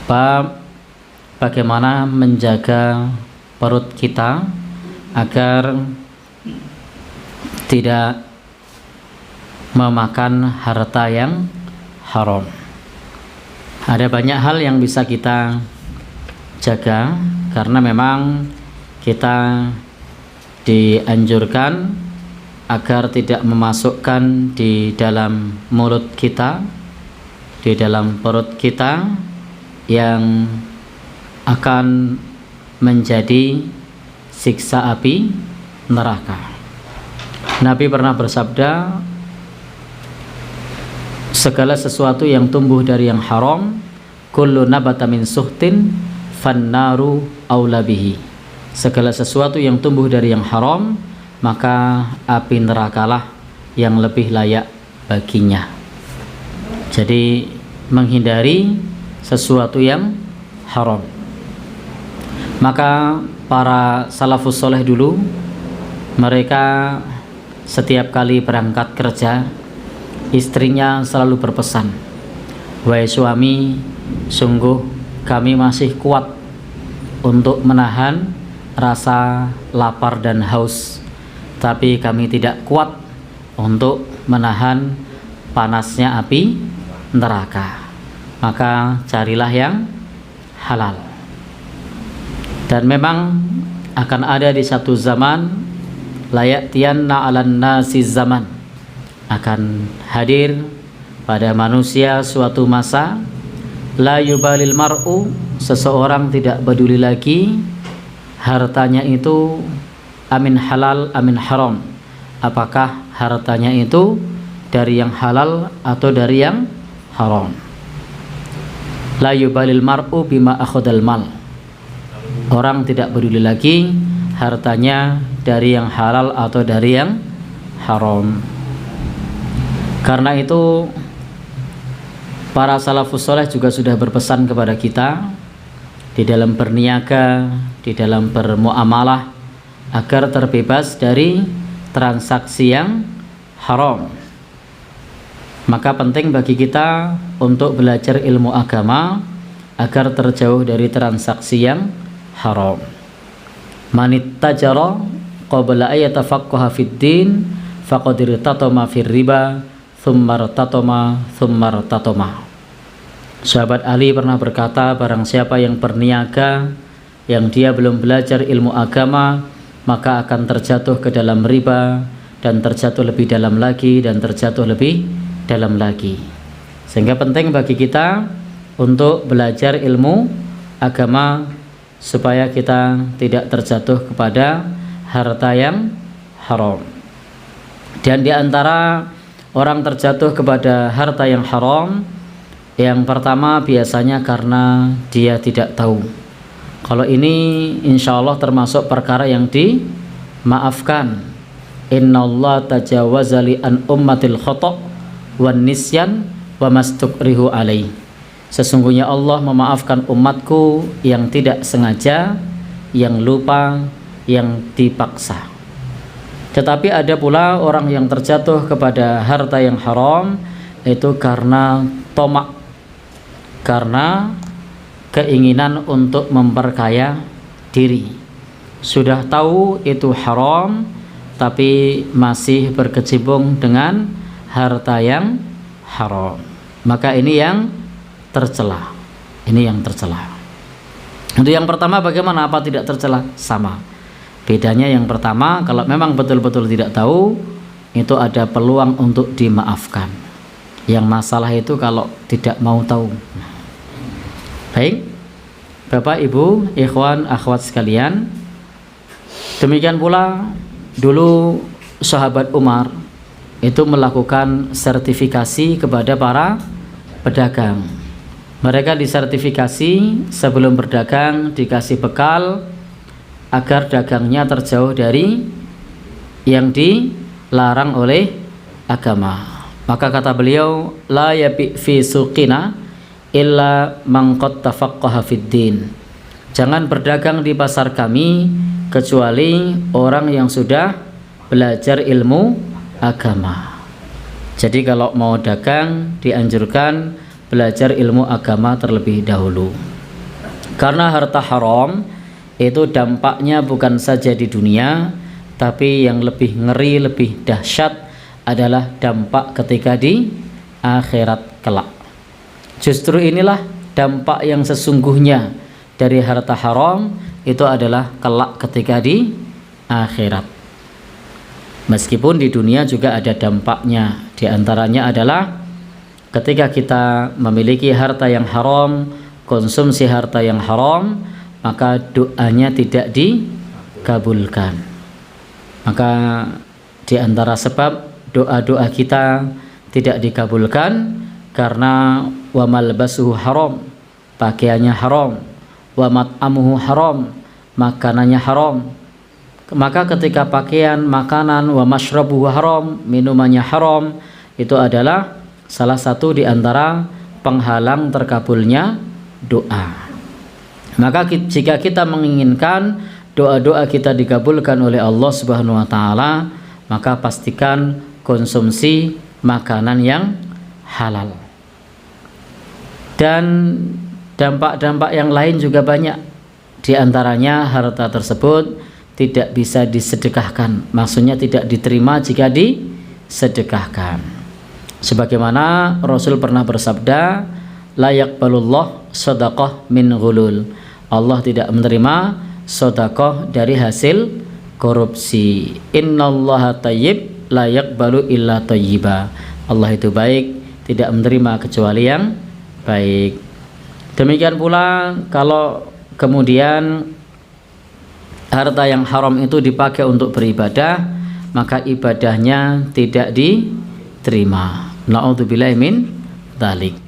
bab bagaimana menjaga perut kita agar tidak memakan harta yang haram. Ada banyak hal yang bisa kita jaga karena memang kita dianjurkan agar tidak memasukkan di dalam mulut kita, di dalam perut kita yang akan menjadi siksa api neraka. Nabi pernah bersabda, segala sesuatu yang tumbuh dari yang haram, kullu nabata min suhtin fannaru aula bihi. Segala sesuatu yang tumbuh dari yang haram, maka api nerakalah yang lebih layak baginya. Jadi menghindari sesuatu yang haram. Maka para salafus soleh dulu, mereka setiap kali berangkat kerja, istrinya selalu berpesan, wahai suami, sungguh kami masih kuat untuk menahan rasa lapar dan haus, tapi kami tidak kuat untuk menahan panasnya api neraka. Maka carilah yang halal. Dan memang akan ada di satu zaman, layatiyanna 'alan nasi zaman, akan hadir pada manusia suatu masa, la yubalil mar'u, seseorang tidak peduli lagi hartanya itu amin halal amin haram, apakah hartanya itu dari yang halal atau dari yang haram. La yubalil mar'u bima akhadal mal, orang tidak peduli lagi hartanya dari yang halal atau dari yang haram. Karena itu para salafus soleh juga sudah berpesan kepada kita di dalam berniaga, di dalam bermuamalah, agar terbebas dari transaksi yang haram. Maka penting bagi kita untuk belajar ilmu agama agar terjauh dari transaksi yang haram. Manittajara qabla ayatafaqqaha fid din faqad irtatama fir riba thumma irtatama. Sahabat Ali pernah berkata, barang siapa yang berniaga yang dia belum belajar ilmu agama, maka akan terjatuh ke dalam riba, dan terjatuh lebih dalam lagi, dan terjatuh lebih dalam lagi. Sehingga penting bagi kita untuk belajar ilmu agama supaya kita tidak terjatuh kepada harta yang haram. Dan di antara orang terjatuh kepada harta yang haram, yang pertama biasanya karena dia tidak tahu. Kalau ini insya Allah termasuk perkara yang dimaafkan. Innallaha tajawaza li an ummatil khata' wan nisyan wa mastukrihu alaih. Sesungguhnya Allah memaafkan umatku yang tidak sengaja, yang lupa, yang dipaksa. Tetapi ada pula orang yang terjatuh kepada harta yang haram itu karena tomak, karena keinginan untuk memperkaya diri. Sudah tahu itu haram, tapi masih berkecimpung dengan harta yang haram. Maka ini yang tercela. Ini yang tercela. Untuk yang pertama bagaimana, apa tidak tercela? Sama. Bedanya yang pertama, kalau memang betul-betul tidak tahu, itu ada peluang untuk dimaafkan. Yang masalah itu kalau tidak mau tahu. Baik, Bapak, Ibu, ikhwan, akhwat sekalian, demikian pula dulu sahabat Umar itu melakukan sertifikasi kepada para pedagang. Mereka disertifikasi sebelum berdagang, dikasih bekal agar dagangnya terjauh dari yang dilarang oleh agama. Maka kata beliau, la yabi fi suqina illa man qad tafaqqaha fid din. Jangan berdagang di pasar kami kecuali orang yang sudah belajar ilmu agama. Jadi kalau mau dagang dianjurkan belajar ilmu agama terlebih dahulu. Karena harta haram itu dampaknya bukan saja di dunia, tapi yang lebih ngeri, lebih dahsyat adalah dampak ketika di akhirat kelak. Justru inilah dampak yang sesungguhnya dari harta haram, itu adalah kelak ketika di akhirat. Meskipun di dunia juga ada dampaknya, di antaranya adalah ketika kita memiliki harta yang haram, konsumsi harta yang haram, maka doanya tidak dikabulkan. Maka di antara sebab doa-doa kita tidak dikabulkan karena wa malbasuhu haram, pakaiannya haram, wa mat'amuhu haram, makanannya haram. Maka ketika pakaian, makanan, wa mashrabuhu haram, minumannya haram, itu adalah salah satu di antara penghalang terkabulnya doa. Maka jika kita menginginkan doa-doa kita dikabulkan oleh Allah Subhanahu wa taala, maka pastikan konsumsi makanan yang halal. Dan dampak-dampak yang lain juga banyak. Di antaranya harta tersebut tidak bisa disedekahkan, maksudnya tidak diterima jika disedekahkan. Sebagaimana Rasul pernah bersabda, la yaqbalullah shadaqah min ghulul. Allah tidak menerima sedekah dari hasil korupsi. Innallaha thayyib la yaqbalu illa thayyiba. Allah itu baik, tidak menerima kecuali yang baik. Demikian pula kalau kemudian harta yang haram itu dipakai untuk beribadah, maka ibadahnya tidak diterima. Na'udzubillahi min dzalik.